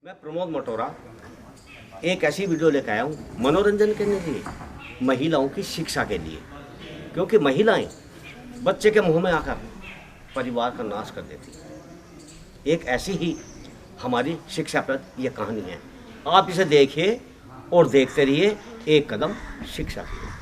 मैं प्रमोद मटोरा एक ऐसी वीडियो लेकर आया हूँ मनोरंजन के लिए, महिलाओं की शिक्षा के लिए, क्योंकि महिलाएं बच्चे के मुंह में आकर परिवार का नाश कर देती। एक ऐसी ही हमारी शिक्षाप्रद ये कहानी है। आप इसे देखिए और देखते रहिए, एक कदम शिक्षा की ओर।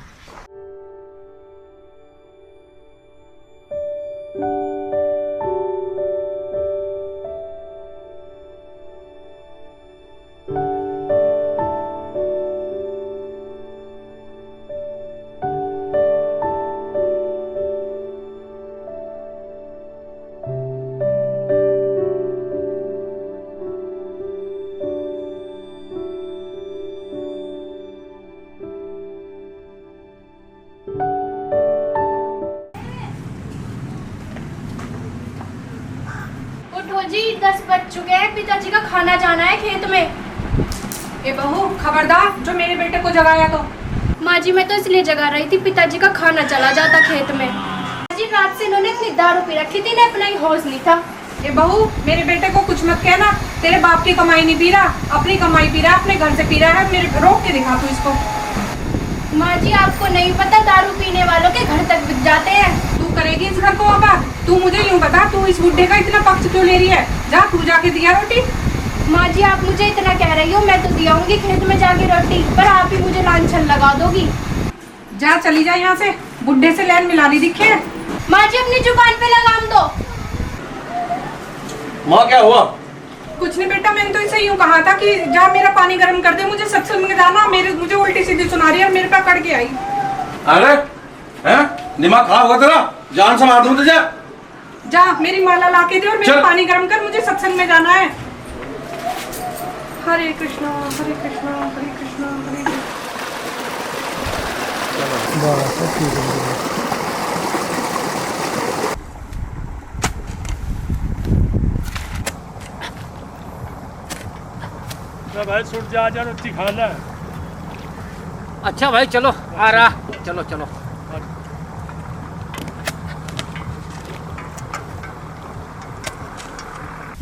उठो जी, 10 बज चुके हैं। पिताजी का खाना जाना है खेत में। ए बहू खबरदार, जो मेरे बेटे को जगाया तो। माँ जी मैं तो इसलिए जगा रही थी, पिताजी का खाना चला जाता खेत में। माँ जी रात से इन्होंने इतनी दारू पी रखी थी ना, अपना ही होश नहीं था। ए बहू मेरे बेटे को कुछ मत कहना, तेरे बाप की कमाई नहीं पी रहा, अपनी कमाई पी रहा, अपने घर से पी रहा है। मेरे रोक के दिखा तू इसको। माँ जी आपको नहीं पता, दारू पीने वालों के घर तक बिक जाते हैं। तू करेगी इस घर को आबाद? तू मुझे यूँ बता, तू इस बुड्ढे का इतना पक्ष क्यों ले रही है? जा तू जाके दिया रोटी। माँ जी आप मुझे इतना कह रही हो, मैं तो दियाऊंगी खेत में जाके रोटी, पर आप ही मुझे लांछन लगा दोगी। जा चली जा यहाँ से, बुड्ढे से लैन मिलानी दिखे। माँ जी अपनी जुबान पे लगाम दो। माँ क्या हुआ? कुछ नहीं बेटा, मैंने तो इसे यूँ कहा था कि जा मेरा पानी गर्म कर दे, मुझे सत्संग में जाना। मुझे उल्टी सीधी सुना रही है और मेरे पे अकड़ के आई। अरे हैं? दिमाग खराब होगा तेरा, जान से मार दूं तुझे। जा मेरी माला ला के दे और मेरा पानी गर्म कर, मुझे सत्संग में जाना है। हरे कृष्णा हरे कृष्णा हरे कृष्णा हरे कृष्णा। भाई सुट जा, आजा रोटी खा ले। अच्छा भाई चलो, आ रहा, चलो चलो।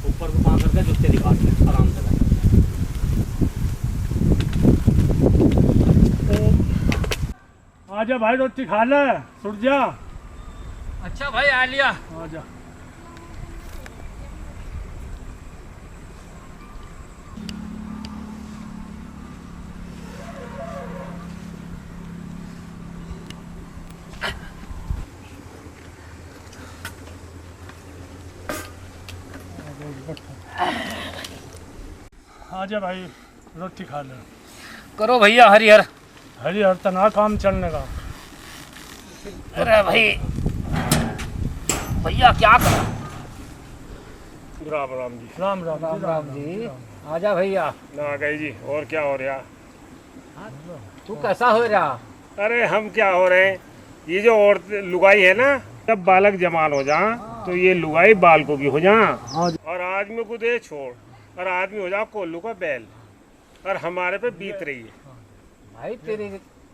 ऊपर को पाँव करके जूते निकाल ले आराम से। आजा भाई रोटी खा ले, सुट जा। अच्छा भाई आ लिया। आजा। आजा भाई रोटी खा ले। करो भैया हरिहर। हरिहर तना काम चलने का। अरे भाई भैया क्या करा? राम राम जी। राम राम राम राम जी। आजा भैया। ना गई जी, और क्या हो रहा? तू कैसा हो रहा? अरे हम क्या हो रहे हैं, ये जो औरत लुगाई है ना, जब बालक जवान हो जा तो ये लुगाई बालकों की हो जा, और आदमी को दे छोड़, और आदमी हो जा कोल्लू का बैल, और हमारे पे बीत रही है। भाई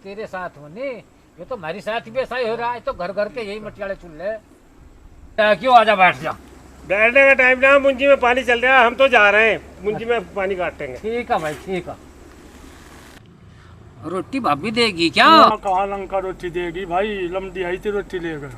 तेरे साथ होने, ये तो मेरी साथ भी ऐसा ही हो रहा है। तो घर घर के यही मटियाले चूल्हे। क्यों? आजा बैठ जा। बैठने का टाइम ना, मुंजी में पानी चल रहा है, हम तो जा रहे हैं, मुंजी में पानी काटेंगे। ठीक है भाई ठीक है। रोटी भाभी देगी क्या? कहाँ लंका रोटी देगी भाई, लंबी आई थी रोटी लेकर।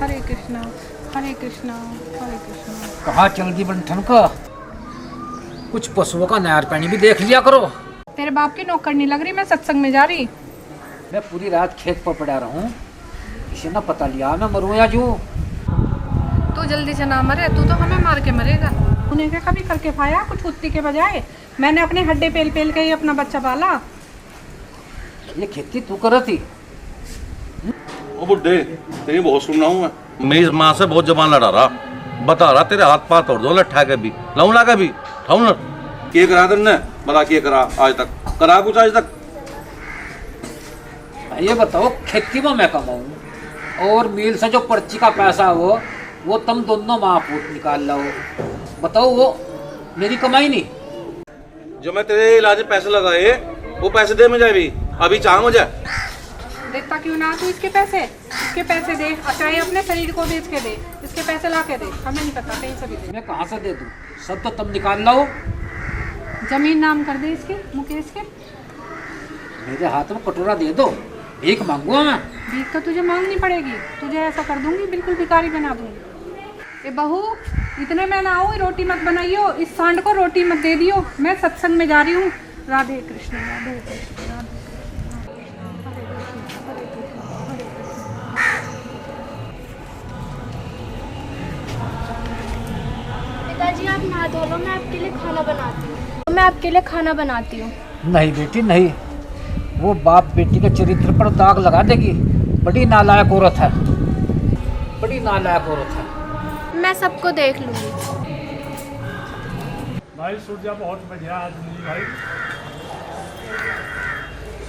हरे कृष्णा हरे कृष्णा हरे कृष्णा। कहाँ चल गई बंठन का? कुछ पशुओं का नहर पानी भी देख लिया करो। तेरे बाप की नौकर नहीं लग रही, मैं सत्संग में जा रही। मैं पूरी रात खेत पर पड़ा रहा हूँ, इसे ना पता लिया मैं मरूँ या जू। तू जल्दी से ना मरे, तू तो हमें मार के मरेगा। उन्हें क्या कभी करके पाया कुछ कुत्ती के बजाय? मैंने अपने हड्डे पेल पेल के ही अपना बच्चा पाला। ये खेती तू कर थी? ओ बुड्ढे, तेरी बहुत सुन रहा हूँ मैं इस माँ से बहुत जबान लड़ा रहा, बता रहा तेरे हाथ पाँव तोड़ दो लट्ठा के भी, लाऊं ला के भी, ठाऊं ना। क्या करा तुमने? बता क्या करा आज तक? करा कुछ आज तक? ये बताओ, खेती में मैं कमाऊँ और मिल से जो पर्ची का पैसा हो वो तुम दोनों माँ पूत निकाल लो, बताओ वो मेरी कमाई नहीं? जो मैं तेरे इलाज में पैसे लगाए वो पैसे दे मुझे अभी चाह मुझे। देता क्यों ना तू इसके पैसे? इसके पैसे दे, चाहे अपने शरीर को बेच के दे, इसके पैसे ला के दे, हमें नहीं पता कहीं से भी दे। मैं कहाँ से दे दूँ? सब तो तुम निकाल लो। जमीन नाम कर दे इसके, मुकेश के। मेरे हाथ में कटोरा दे दो, भीख मांगूंगा मैं। भीख तो तुझे मांगनी पड़ेगी, तुझे ऐसा कर दूंगी बिल्कुल भिखारी बना दूंगी। ए बहू, इतने में ना आओ, रोटी मत बनाइयो, इस सांड को रोटी मत दे दियो, मैं सत्संग में जा रही हूँ। राधे कृष्ण राधे कृष्ण राधे पिताजी आप नहा धो लो, मैं आपके लिए खाना बनाती हूँ। मैं आपके लिए खाना बनाती हूँ। नहीं बेटी नहीं, वो बाप बेटी के चरित्र पर दाग लगा देगी। बड़ी नालायक औरत है, बड़ी नालायक औरत है। मैं सबको देख लूँगी। भाई सूर्या बहुत बढ़िया आदमी भाई।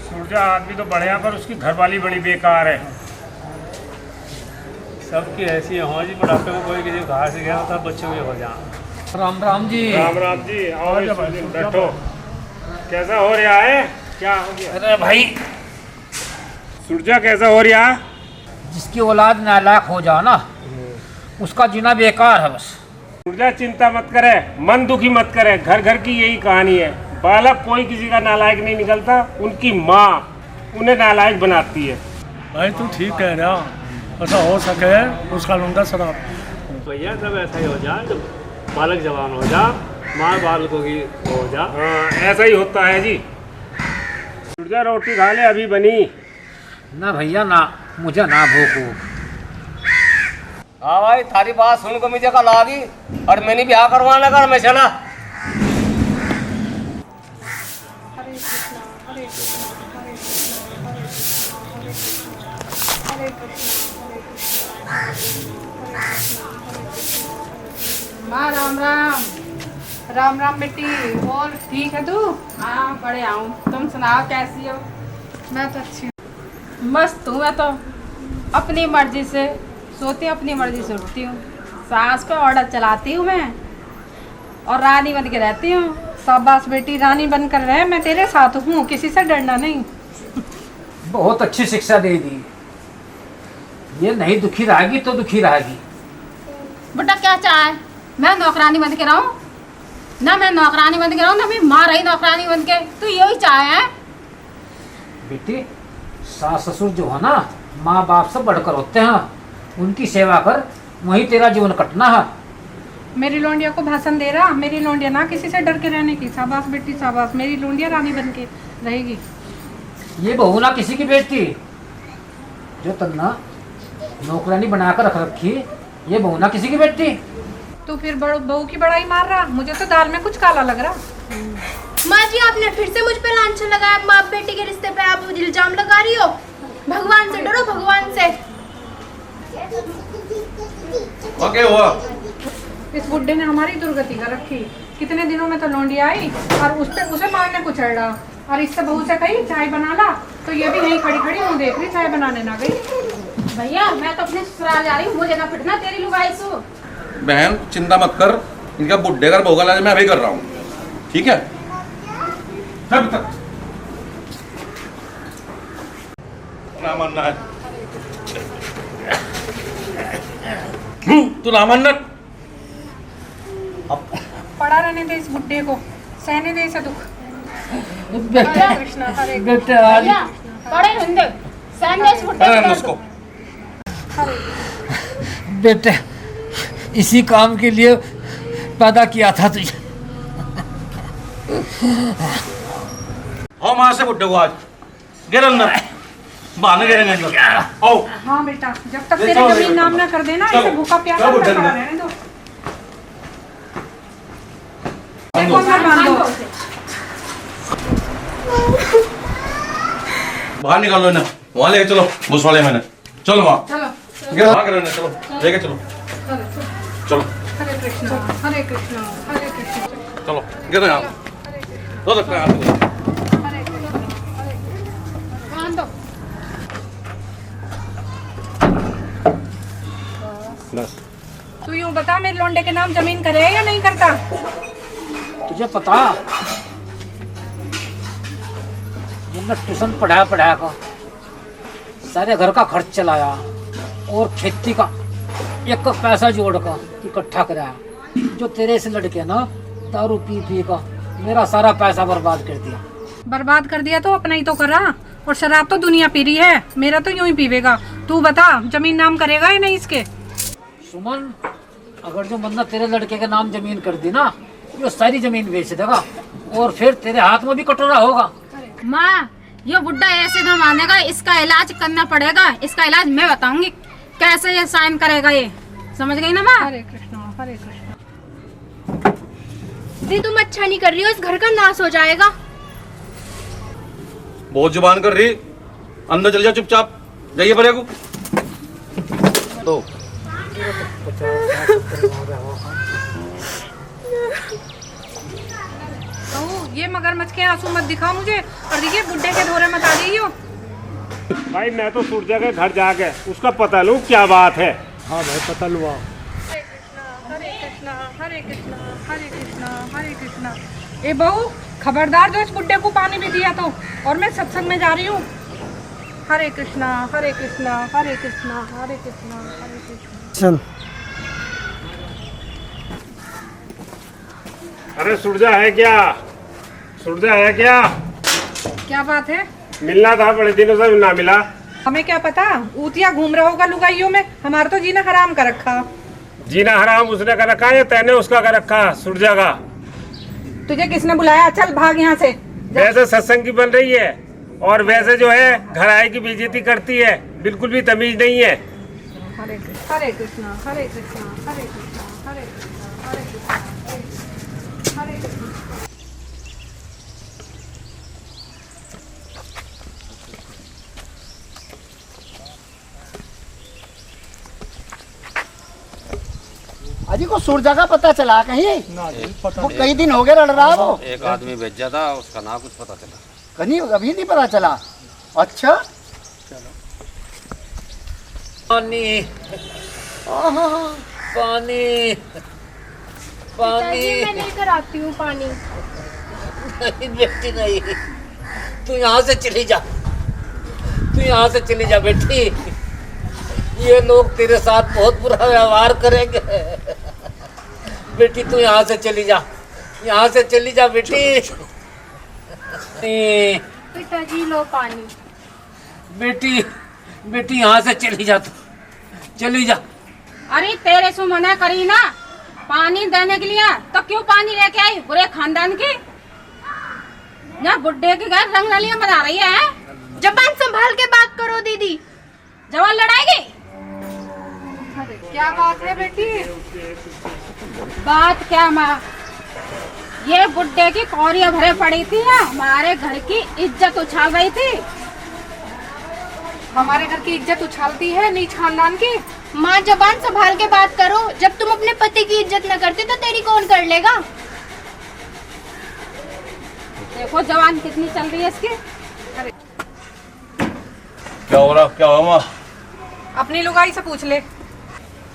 सूर्या आदमी तो बढ़िया, पर उसकी घरवाली बड़ी बेकार है। सबकी ऐसी हो जी, बुढ़ापे में कोई किसी बाहर से गया होता बच्चों के हो जा। राम राम जी। राम राम जी, आओ बैठो। कैसा हो रहा है? क्या हो गया? अरे भाई, सूर्या कैसा हो रहा? जिसकी औलाद नालायक हो जाए ना, उसका जीना बेकार है बस। सूर्या चिंता मत करे, मन दुखी मत करे, घर घर की यही कहानी है। बालक कोई किसी का नालायक नहीं निकलता, उनकी माँ उन्हें नालायक बनाती है। भाई तू ठीक कह रहा, ऐसा हो सके उसका लूंगा शराब। भैया सब ऐसा ही हो जाए, जब बालक जवान हो जा, माँ बालकों की हो जा। हाँ, ऐसा ही होता है जी। सूर्या रोटी खा ले, अभी बनी। ना भैया ना, मुझे ना भूख। हाँ भाई, थारी बात सुन को मुझे कल आ गई और मैंने ब्याह करवाना कर मैं चला। हरे कृष्णा हरे कृष्णा हरे कृष्णा हरे कृष्णा हरे कृष्णा हरे कृष्णा हरे कृष्णा। माँ राम राम। राम राम बेटी, और ठीक है तू? हाँ बढ़िया हूँ, तुम सुनाओ कैसी हो? मैं तो अच्छी हूँ। मस्त हूँ मैं तो, अपनी मर्जी से सोती हूँ, अपनी मर्जी से उठती हूँ, सास को ऑर्डर चलाती हूँ मैं, और रानी बन के रहती हूँ। शाबाश बेटी, रानी बनकर रहे, मैं तेरे साथ हूँ, किसी से डरना नहीं। बहुत अच्छी शिक्षा दे दी। ये नहीं दुखी रहेगी तो दुखी रहेगी। बेटा क्या चाहे, मैं नौकरानी बन के रहूँ? ना मैं नौकरानी बन के रहूँ, ना मैं माँ रही नौकरानी बन के। तू यही चाहे है? बेटी, सास ससुर जो है ना, माँ बाप से बढ़कर होते हैं, उनकी सेवा कर, वही तेरा जीवन कटना है। मेरी लोंडिया को भाषण दे रहा, मेरी लोंडिया ना किसी से डर के रहने की। शाबाश बेटी शाबाश, मेरी लोंडिया रानी बन के रहेगी। ये बहू ना किसी की बेटी, जो तन्ना नौकरानी बनाकर रख रखी, ये बहू ना किसी की बेटी। तू फिर बहू की बड़ाई मार रहा, मुझे तो दाल में कुछ काला लग रहा। माँ जी, आपने फिर से मुझ पे लांछन लगाया। बाप बेटी के रिश्ते पे आप इल्जाम लगा रही हो। भगवान से डरो, भगवान से। क्या हुआ? इस बुड्ढे ने हमारी दुर्गति कर रखी। कितने दिनों में तो लौंडिया आई और उसे मारने कुचल रहा, और इससे बहू से कही चाय बना ला, तो ये भी यहीं खड़ी खड़ी मुँह देख रही, चाय बनाने ना गई। भैया मैं तो अपने ससुराल जा रही हूँ, मुझे ना पिटना तेरी लुगाई से। बहन चिंता मत कर, इनका बुड्ढे का भोगा लाने मैं अभी कर रहा हूँ, ठीक है? सब तक ना मानना है तू ना मानना। पड़ा रहने दे इस बुड्ढे को, सहने दे इसे दुख। बेटा, हरे कृष्णा हरे बेटा, भैया बड़े हिंदे सहने इस बुड्ढे अरे को उसको बेटे, इसी काम के लिए पैदा किया था तुझे। हो माँ से बुड्ढे को आज गिर अंदर, बहाने गिरेंगे। आओ। हाँ बेटा, जब तक तेरी जमीन नाम ना कर देना, इसे भूखा प्यासा चलो, पड़ा चलो। रहने दो। देखो अंदर बांध दो। बाहर निकालो इन्हें, वहाँ लेके चलो घुसवाड़े में। चलो वहाँ, चलो वहाँ करो इन्हें, चलो लेके चलो, चलो हरे कृष्णा हरे कृष्णा हरे कृष्णा। चलो गिरो यहाँ, दो सकते हैं आप। हरे कृष्णा हरे कृष्णा। मान दो। बस तू यूं बता, मेरे लौंडे के नाम जमीन करे या नहीं करता? तुझे पता जब मैं ट्यूशन पढ़ाया का सारे घर का खर्च चलाया और खेती का एक पैसा जोड़ का इकट्ठा कराया, जो तेरे से लड़के ना दारू पी का मेरा सारा पैसा बर्बाद कर दिया। बर्बाद कर दिया तो अपना ही तो करा, और शराब तो दुनिया पी रही है, मेरा तो यूं ही पीवेगा। तू बता, जमीन नाम करेगा या नहीं इसके? सुमन, अगर जो बंदा तेरे लड़के के नाम जमीन कर दी ना, वो सारी जमीन बेच देगा और फिर तेरे हाथ में भी कटोरा होगा। माँ, ये बुड्ढा ऐसे ना मानेगा, इसका इलाज करना पड़ेगा। इसका इलाज मैं बताऊंगी कैसे ये साइन करेगा, ये समझ गई ना माँ? हरे कृष्णा हरे कृष्णा। दीदी तुम अच्छा नहीं कर रही हो, इस घर का नाश हो जाएगा। बहुत जुबान कर रही, अंदर चल जा चुपचाप, जाइए बड़े को दो। ये मगरमच्छ के आंसू मत दिखाओ मुझे, और देखिए बुड्ढे के धोरे मत आ जाइयो। भाई मैं तो सूरजा के घर जाके उसका पता लूँ क्या बात है। हाँ भाई पता लुआ। हरे कृष्णा हरे कृष्णा हरे कृष्णा हरे कृष्णा हरे कृष्णा। ए बहू, खबरदार जो इस बुड्ढे को पानी भी दिया तो, और मैं सत्संग में जा रही हूँ। हरे कृष्णा हरे कृष्णा हरे कृष्णा हरे कृष्णा हरे कृष्णा। चल अरे सूरजा है क्या? सूरजा है क्या? क्या बात है? मिलना था, बड़े दिनों से ना मिला। हमें क्या पता, ऊतिया घूम रहा होगा लुगाइयों में, हमारा तो जीना हराम कर रखा। जीना हराम उसने कर रखा या तैने उसका कर रखा? सूरजा का। तुझे किसने बुलाया? चल भाग यहाँ से। वैसे सत्संग की बन रही है और वैसे जो है घर आए की बेइज्जती करती है, बिल्कुल भी तमीज नहीं है। हरे कृष्णा हरे कृष्णा हरे कृष्णा हरे कृष्णा हरे कृष्णा हरे कृष्णा हरे कृष्णा। अजी को सूरजा का पता चला कहीं? वो कई दिन हो गए लड़ रहा वो। एक आदमी भेजा था, उसका नाम कुछ पता चला। कहीं अभी नहीं पता चला। अच्छा पानी पानी पिताजी मैं लेकर आती हूँ पानी। नहीं बेटी नहीं, तू यहाँ से चली जा, तू यहाँ से चली जा बेटी। ये लोग तेरे साथ बहुत बुरा व्यवहार करेंगे बेटी। तू यहाँ से चली जा, यहाँ से चली जा बेटी। पिताजी लो पानी। बेटी बेटी यहाँ से चली जा, तू चली जा। अरे तेरे से मना करी ना पानी देने के लिए, तो क्यों पानी लेके आई बुरे खानदान की? ना बुड्ढे के घर रंगरलियां बना रही है। जबान संभाल के बात करो दीदी। जवान लड़ाएगी? क्या बात है बेटी? बात क्या माँ, ये बुड्ढे की कौरियां भरे पड़ी थी ना, हमारे घर की इज्जत उछाल रही थी। हमारे घर की इज्जत उछालती है नीच खानदान की? माँ जबान संभाल के बात करो, जब तुम अपने पति की इज्जत न करती तो तेरी कौन कर लेगा? देखो जवान कितनी चल रही है इसकी। क्या हो रहा, क्या हुआ माँ? अपनी लुगाई से पूछ ले।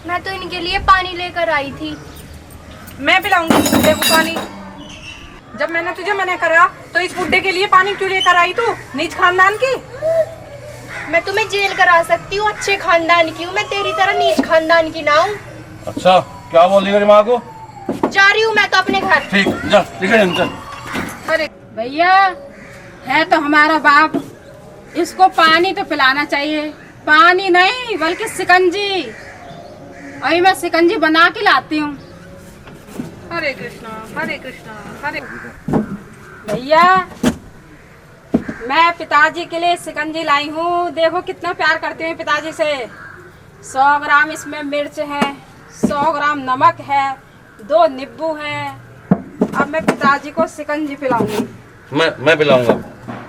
मैं तो इनके लिए पानी लेकर आई थी। मैं पिलाऊंगी बुड्ढे को पानी। जब मैंने तुझे मना करा तो इस बुड्ढे के लिए पानी क्यों लेकर आई तू, नीच खानदान की? मैं तुम्हें जेल करा सकती हूँ, अच्छे खानदान की हूँ मैं, तेरी तरह नीच खानदान की ना हूँ। अच्छा क्या बोल रही है माँ को? जा रही हूँ मैं तो अपने घर। ठीक, जा निकल चल। अरे भैया है तो हमारा बाप, इसको पानी तो पिलाना चाहिए। पानी नहीं बल्कि शिकंजी, अभी मैं शिकंजी बना के लाती हूँ। हरे कृष्णा हरे कृष्णा हरे। भैया मैं पिताजी के लिए शिकंजी लाई हूँ, देखो कितना प्यार करती हूँ पिताजी से। 100 ग्राम इसमें मिर्च है, 100 ग्राम नमक है, 2 नींबू है। अब मैं पिताजी को शिकंजी पिलाऊंगी। मैं पिलाऊंगा।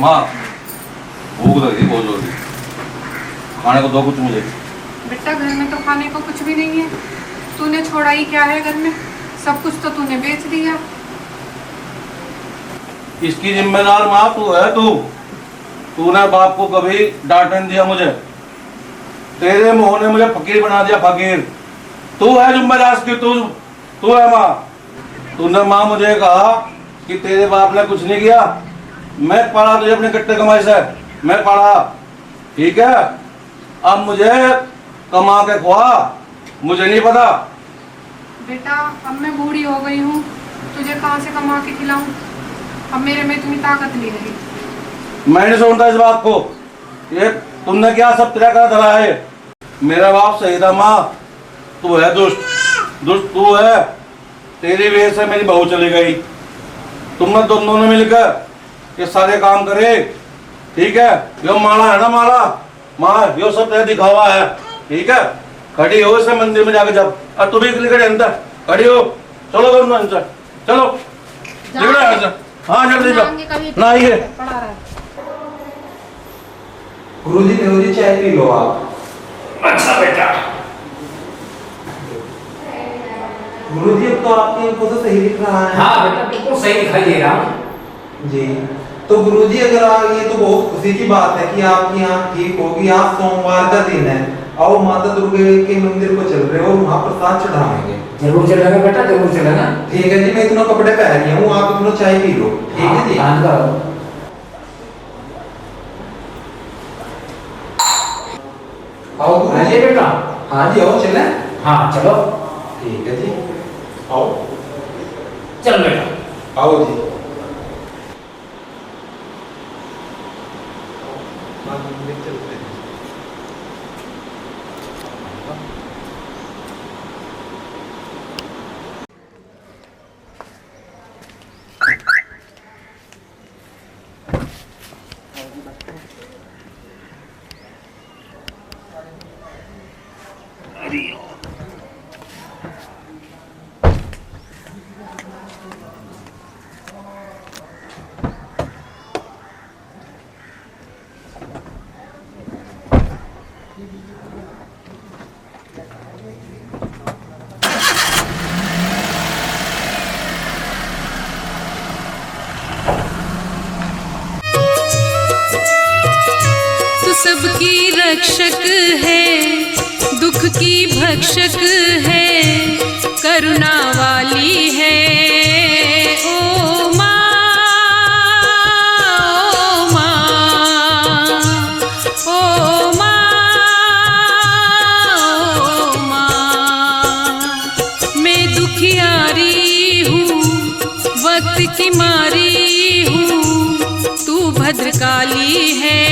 माँ भूख लग रही बहुत जल्दी, खाने को दो कुछ मुझे। बेटा घर में तो खाने को कुछ भी नहीं है, तूने छोड़ा ही क्या है घर में, सब कुछ तो तूने बेच दिया। इसकी जिम्मेदार माँ तू है। तूने बाप को कभी डांट नहीं दिया मुझे, तेरे मुंह ने मुझे फकीर बना दिया, फकीर। तू है जिम्मेदार इसकी, तू है माँ। तूने माँ मुझे कहा कि तेरे बाप ने कुछ नहीं किया, मैं पढ़ा तुझे अपने कट्टे कमाई से, मैं पढ़ा, ठीक है। अब मुझे कमा के खुआ, मुझे नहीं पता। बेटा अब मैं बूढ़ी हो गई हूँ, तुझे कहाँ से कमा के खिलाऊं, अब मेरे में इतनी ताकत नहीं रही। मैं नहीं सुनता इस बात को, ये तुमने क्या सब तेरा कर धरा है। मेरा बाप सही था माँ, तू है दुष्ट तू है। तेरी वजह से मेरी बहू चली गई, तुमने दोनों ने मिलकर ये सारे काम करे, ठीक है। यो माला है ना, माँ यो सब तेरा दिखावा है, ठीक है। खड़ी हो इसे मंदिर में जाके जब, और तू भी खड़े अंदर खड़ी हो। चलो दोनों अंदर चलो, हाँ जल्दी जाओ ना। ये गुरुजी चाय पी लो आप। अच्छा बेटा। गुरुजी अब तो आपकी आंखों से सही दिख रहा है। हाँ बेटा बिल्कुल सही दिखाई दे रहा जी। तो गुरुजी अगर ये तो बहुत खुशी की बात है कि आपकी आंख ठीक होगी। आज सोमवार का दिन है, आओ माता दुर्गा के मंदिर को चल रहे हो, वहाँ प्रसाद चढ़ाएंगे। जरूर चलेगा बेटा, जरूर चलेगा। ठीक है जी, मैं इतना कपड़े पहन रही हूँ, आप इतना चाय पी लो, ठीक है जी। आओ गुरुजी बेटा। हाँ जी आओ चले। हाँ चलो ठीक है जी, आओ चल बेटा। आओ जी। सबकी रक्षक है, दुख की भक्षक है, करुणा वाली है। ओ माँ, ओ माँ, ओ माँ, ओ माँ। मैं दुखियारी हूँ, वक्त की मारी हूँ, तू भद्रकाली है।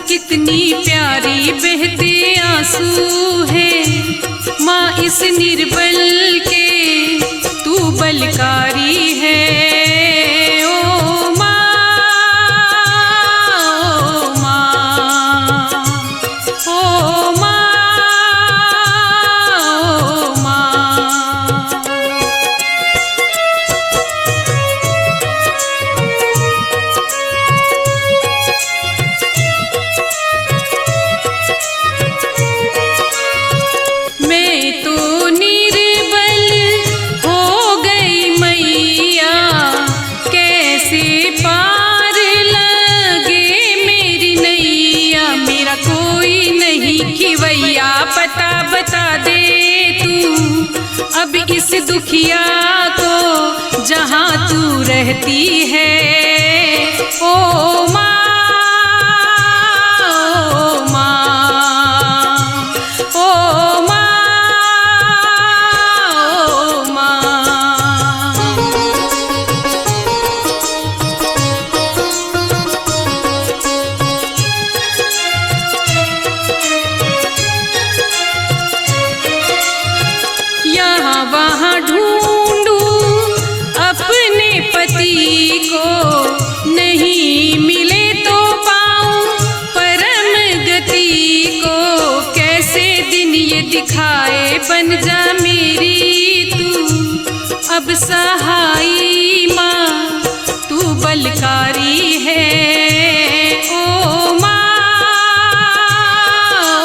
कितनी प्यारी बहते आंसू है माँ, इस निर्बल के तू बलकारी है। ओ माँ, ओ माँ, ओ माँ, ओ माँ। बता दे तू अब इस दुखिया को जहाँ तू रहती है। ओ माँ, ओ दिखाए बन जा मेरी तू अब सहाई माँ, तू बलकारी है ओ माँ,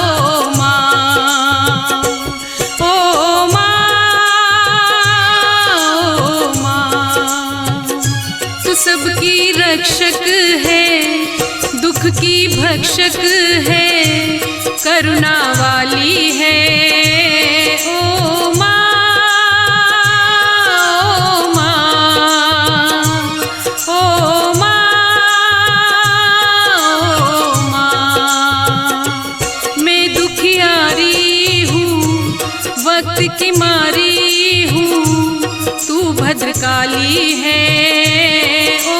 ओ माँ, ओ माँ, ओ माँ। तू सबकी रक्षक है, दुख की भक्षक है, करुणा वाली है ओ माँ, ओ माँ, ओ माँ, ओ माँ। मैं दुखियारी हूँ, वक्त की मारी हूँ, तू भद्रकाली है ओ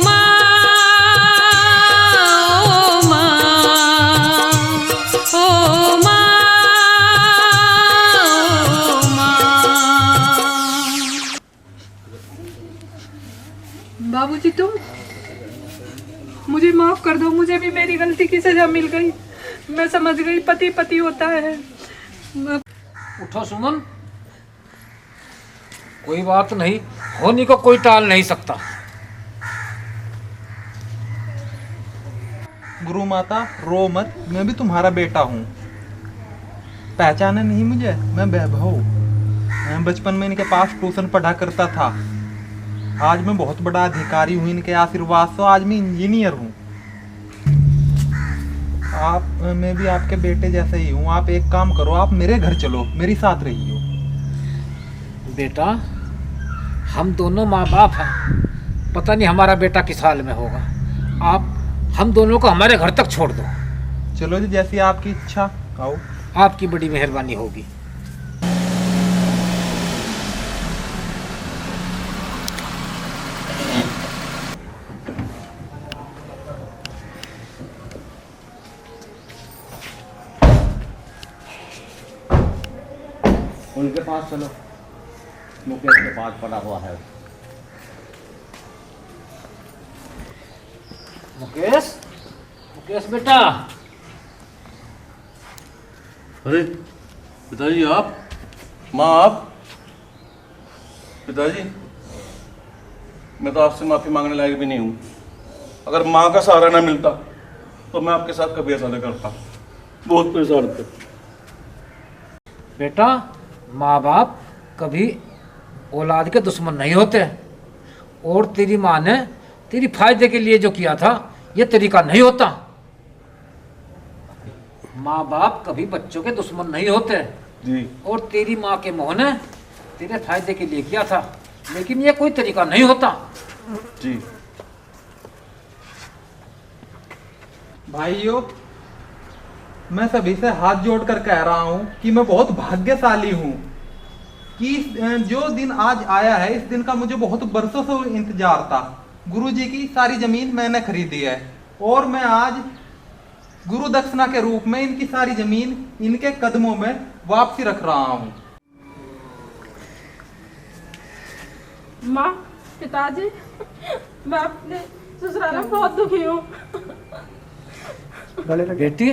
माँ, बाबूजी तुम मुझे माफ कर दो, मुझे भी मेरी गलती की सजा मिल गई। मैं समझ गई पति पति होता है। उठो सुमन, कोई बात नहीं, होने को कोई टाल नहीं सकता। गुरु माता रो मत, मैं भी तुम्हारा बेटा हूँ। पहचाना नहीं मुझे? मैं वैभव, मैं बचपन में इनके पास ट्यूशन पढ़ा करता था। आज मैं बहुत बड़ा अधिकारी हूँ इनके आशीर्वाद से, आज मैं इंजीनियर हूँ। मैं भी आपके बेटे जैसे ही हूँ। आप एक काम करो, आप मेरे घर चलो, मेरे साथ रहियो। बेटा, हम दोनों माँ बाप हैं, पता नहीं हमारा बेटा किस हाल में होगा। आप हम दोनों को हमारे घर तक छोड़ दो। चलो जी, जैसी आपकी इच्छा। आओ। आपकी बड़ी मेहरबानी होगी। उनके पास चलो, मुकेश के पास पड़ा हुआ है। मुकेश, मुकेश बेटा। अरे पिताजी आप, माँ आप। पिताजी, मैं तो आपसे माफ़ी मांगने लायक भी नहीं हूँ। अगर माँ का सहारा ना मिलता तो मैं आपके साथ कभी ऐसा नहीं करता। बहुत परेशान थे। बेटा, माँ बाप कभी औलाद के दुश्मन नहीं होते, और तेरी माँ ने तेरी फायदे के लिए जो किया था ये तरीका नहीं होता। माँ बाप कभी बच्चों के दुश्मन नहीं होते जी। और तेरी माँ के मोह ने तेरे फायदे के लिए किया था, लेकिन ये कोई तरीका नहीं होता। जी भाइयों, मैं सभी से हाथ जोड़कर कह रहा हूँ कि मैं बहुत भाग्यशाली हूँ कि जो दिन आज आया है, इस दिन का मुझे बहुत बरसों से इंतजार था। गुरुजी की सारी जमीन मैंने खरीदी है और मैं आज गुरु दक्षिणा के रूप में इनकी सारी जमीन इनके कदमों में वापसी रख रहा हूँ। माँ, पिताजी, मैं अपने ससुराल में बहुत दुखी हूँ। बेटी,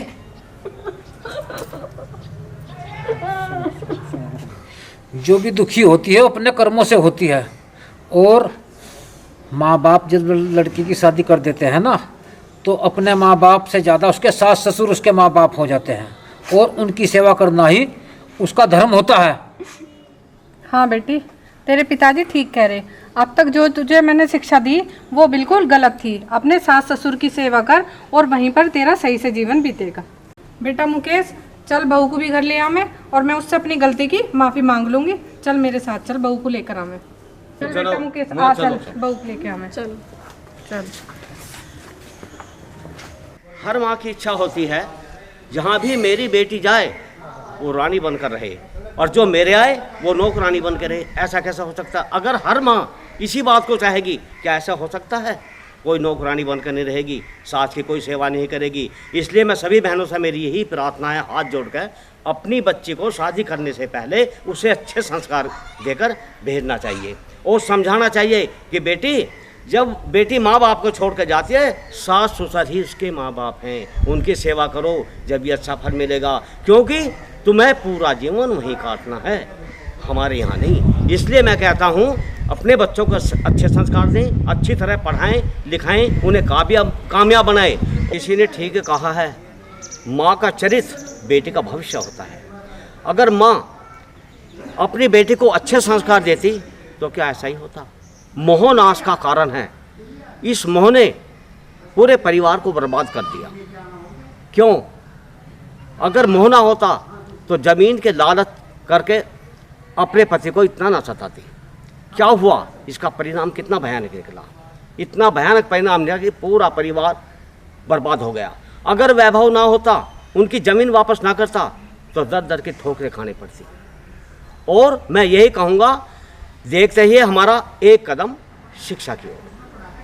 जो भी दुखी होती है वो अपने कर्मों से होती है, और माँ बाप जब लड़की की शादी कर देते हैं ना, तो अपने माँ बाप से ज़्यादा उसके सास ससुर उसके माँ बाप हो जाते हैं, और उनकी सेवा करना ही उसका धर्म होता है। हाँ बेटी, तेरे पिताजी ठीक कह रहे। अब तक जो तुझे मैंने शिक्षा दी वो बिल्कुल गलत थी। अपने सास ससुर की सेवा कर और वहीं पर तेरा सही से जीवन बीतेगा। बेटा मुकेश, चल बहू को भी घर ले आ मैं, और मैं उससे अपनी गलती की माफ़ी मांग लूँगी। चल मेरे साथ, चल बहू को लेकर आ मैं। चल बेटा मुकेश, आ चल बहू को लेकर आ मैं। चल चल। हर माँ की इच्छा होती है जहाँ भी मेरी बेटी जाए वो रानी बनकर रहे, और जो मेरे आए वो नौकरानी बन के रहे। ऐसा कैसा हो सकता है? अगर हर माँ इसी बात को चाहेगी, क्या ऐसा हो सकता है? कोई नौकरानी बनकर नहीं रहेगी, सास की कोई सेवा नहीं करेगी। इसलिए मैं सभी बहनों से मेरी यही प्रार्थना है, हाथ जोड़कर अपनी बच्ची को शादी करने से पहले उसे अच्छे संस्कार देकर भेजना चाहिए और समझाना चाहिए कि बेटी, जब बेटी माँ बाप को छोड़ कर जाती है, सास ससुर ही उसके माँ बाप हैं, उनकी सेवा करो, जब ये अच्छा फल मिलेगा। क्योंकि तुम्हें पूरा जीवन वहीं काटना है, हमारे यहाँ नहीं। इसलिए मैं कहता हूँ अपने बच्चों को अच्छे संस्कार दें, अच्छी तरह पढ़ाएं लिखाएं, उन्हें कामयाब बनाएं। किसी ने ठीक कहा है, माँ का चरित्र बेटी का भविष्य होता है। अगर माँ अपनी बेटी को अच्छे संस्कार देती तो क्या ऐसा ही होता? मोह नाश का कारण है। इस मोह ने पूरे परिवार को बर्बाद कर दिया। क्यों? अगर मोह ना होता तो जमीन के लालच करके अपने पति को इतना ना सताती। क्या हुआ? इसका परिणाम कितना भयानक निकला। इतना भयानक परिणाम निकला कि पूरा परिवार बर्बाद हो गया। अगर वैभव ना होता, उनकी ज़मीन वापस ना करता तो दर दर की ठोकरें खानी पड़ती। और मैं यही कहूँगा, देखते ही हमारा एक कदम शिक्षा की ओर।